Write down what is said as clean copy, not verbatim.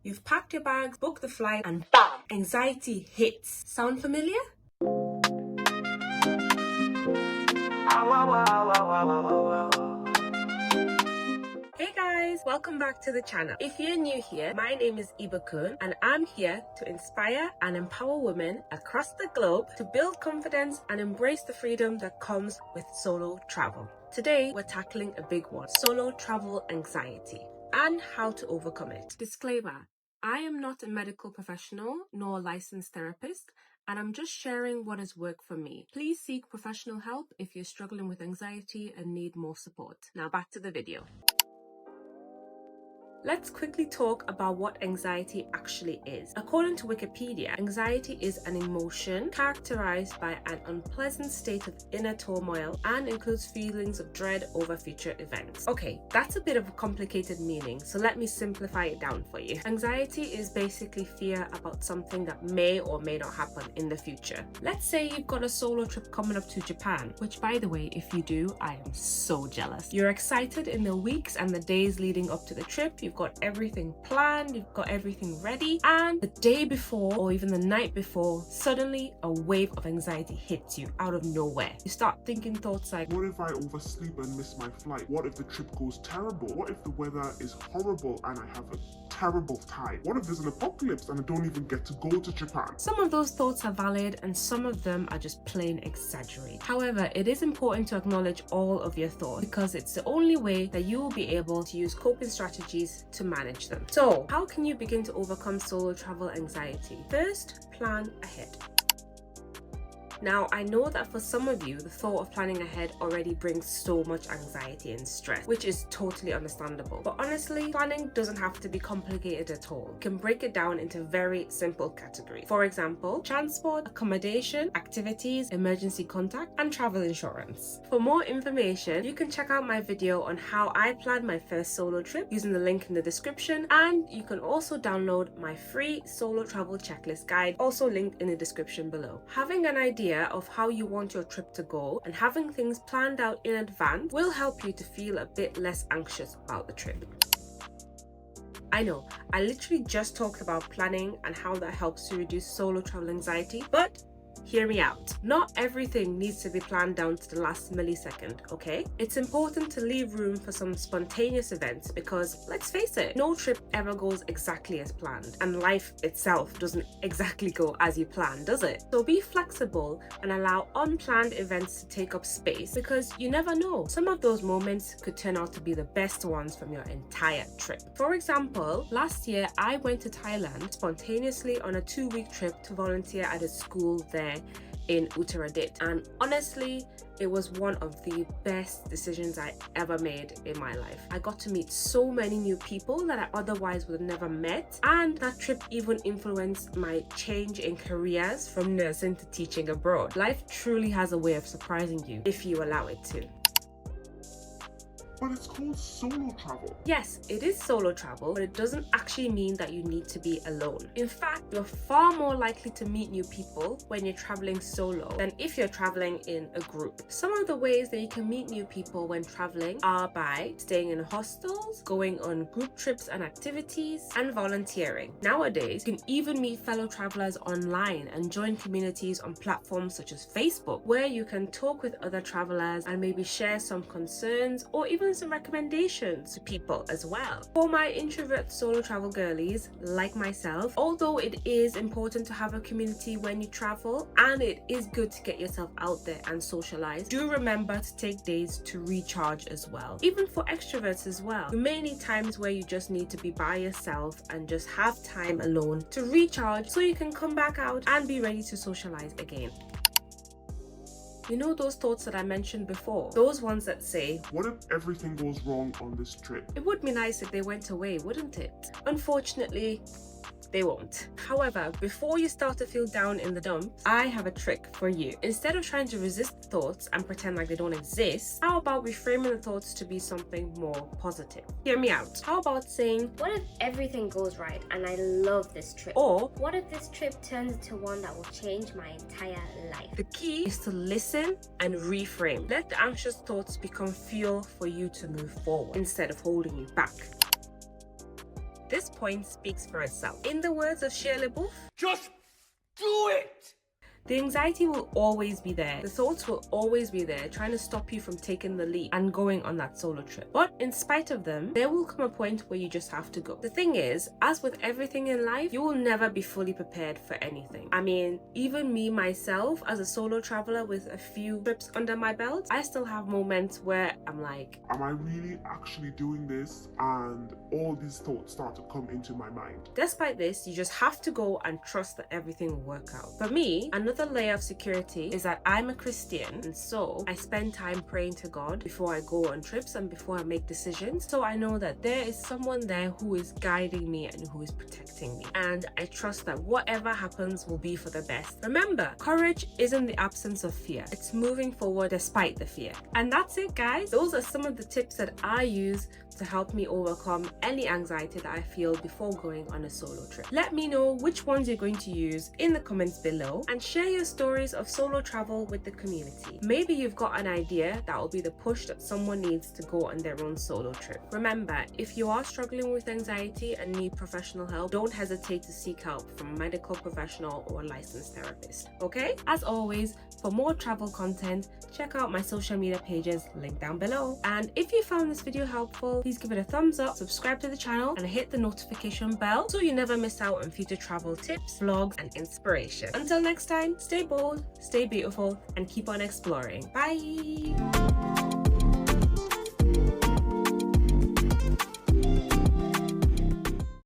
You've packed your bags, booked the flight, and bam! Anxiety hits. Sound familiar? Hey guys, welcome back to the channel. If you're new here, my name is Ibakun and I'm here to inspire and empower women across the globe to build confidence and embrace the freedom that comes with solo travel. Today, we're tackling a big one: solo travel anxiety and how to overcome it. Disclaimer: I am not a medical professional nor a licensed therapist, and I'm just sharing what has worked for me. Please seek professional help if you're struggling with anxiety and need more support. Now back to the video. Let's quickly talk about what anxiety actually is. According to Wikipedia, anxiety is an emotion characterized by an unpleasant state of inner turmoil and includes feelings of dread over future events. Okay, that's a bit of a complicated meaning, so let me simplify it down for you. Anxiety is basically fear about something that may or may not happen in the future. Let's say you've got a solo trip coming up to Japan, which, by the way, if you do, I am so jealous. You're excited in the weeks and the days leading up to the trip. You've got everything planned, you've got everything ready, and the day before or even the night before, suddenly a wave of anxiety hits you out of nowhere. You start thinking thoughts like, what if I oversleep and miss my flight? What if the trip goes terrible? What if the weather is horrible and I have a terrible time? What if there's an apocalypse and I don't even get to go to Japan? Some of those thoughts are valid and some of them are just plain exaggerated. However, it is important to acknowledge all of your thoughts because it's the only way that you will be able to use coping strategies to manage them. So, how can you begin to overcome solo travel anxiety? First, plan ahead. Now, I know that for some of you, the thought of planning ahead already brings so much anxiety and stress, which is totally understandable. But honestly, planning doesn't have to be complicated at all. You can break it down into very simple categories. For example, transport, accommodation, activities, emergency contact, and travel insurance. For more information, you can check out my video on how I planned my first solo trip using the link in the description, and you can also download my free solo travel checklist guide, also linked in the description below. Having an idea of how you want your trip to go and having things planned out in advance will help you to feel a bit less anxious about the trip. I know, I literally just talked about planning and how that helps to reduce solo travel anxiety, but hear me out. Not everything needs to be planned down to the last millisecond, okay? It's important to leave room for some spontaneous events because, let's face it, no trip ever goes exactly as planned, and life itself doesn't exactly go as you plan, does it? So be flexible and allow unplanned events to take up space because you never know. Some of those moments could turn out to be the best ones from your entire trip. For example, last year I went to Thailand spontaneously on a 2-week trip to volunteer at a school there in Uttaradit, and honestly, it was one of the best decisions I ever made in my life. I got to meet so many new people that I otherwise would have never met, and that trip even influenced my change in careers from nursing to teaching abroad. Life truly has a way of surprising you if you allow it to. But it's called solo travel. Yes, it is solo travel, but it doesn't actually mean that you need to be alone. In fact, you're far more likely to meet new people when you're traveling solo than if you're traveling in a group. Some of the ways that you can meet new people when traveling are by staying in hostels, going on group trips and activities, and volunteering. Nowadays, you can even meet fellow travelers online and join communities on platforms such as Facebook, where you can talk with other travelers and maybe share some concerns or even some recommendations to people as well. For my introvert solo travel girlies like myself, although it is important to have a community when you travel and it is good to get yourself out there and socialize, do remember to take days to recharge as well. Even for extroverts as well, you may need times where you just need to be by yourself and just have time alone to recharge so you can come back out and be ready to socialize again. You know those thoughts that I mentioned before? Those ones that say, what if everything goes wrong on this trip? It would be nice if they went away, wouldn't it? Unfortunately, they won't. However, before you start to feel down in the dumps, I have a trick for you. Instead of trying to resist thoughts and pretend like they don't exist, how about reframing the thoughts to be something more positive? Hear me out. How about saying, what if everything goes right and I love this trip? Or, what if this trip turns into one that will change my entire life? The key is to listen and reframe. Let the anxious thoughts become fuel for you to move forward instead of holding you back. This point speaks for itself. In the words of Shia LaBeouf, Just do it! the anxiety will always be there. The thoughts will always be there, trying to stop you from taking the leap and going on that solo trip. But in spite of them, there will come a point where you just have to go. The thing is, as with everything in life, you will never be fully prepared for anything. I mean, even me myself, as a solo traveler with a few trips under my belt, I still have moments where I'm like, am I really actually doing this? And all these thoughts start to come into my mind. despite this, you just have to go and trust that everything will work out. For me, another layer of security is that I'm a Christian, and so I spend time praying to God before I go on trips and before I make decisions. So I know that there is someone there who is guiding me and who is protecting me. And I trust that whatever happens will be for the best. Remember, courage isn't the absence of fear. It's moving forward despite the fear. And that's it, guys. Those are some of the tips that I use to help me overcome any anxiety that I feel before going on a solo trip. Let me know which ones you're going to use in the comments below, and share your stories of solo travel with the community. Maybe you've got an idea that will be the push that someone needs to go on their own solo trip. Remember, if you are struggling with anxiety and need professional help, don't hesitate to seek help from a medical professional or licensed therapist. Okay? As always, for more travel content, check out my social media pages linked down below. And if you found this video helpful, please give it a thumbs up, subscribe to the channel, and hit the notification bell so you never miss out on future travel tips, vlogs, and inspiration. Until next time, stay bold, stay beautiful, and keep on exploring. Bye!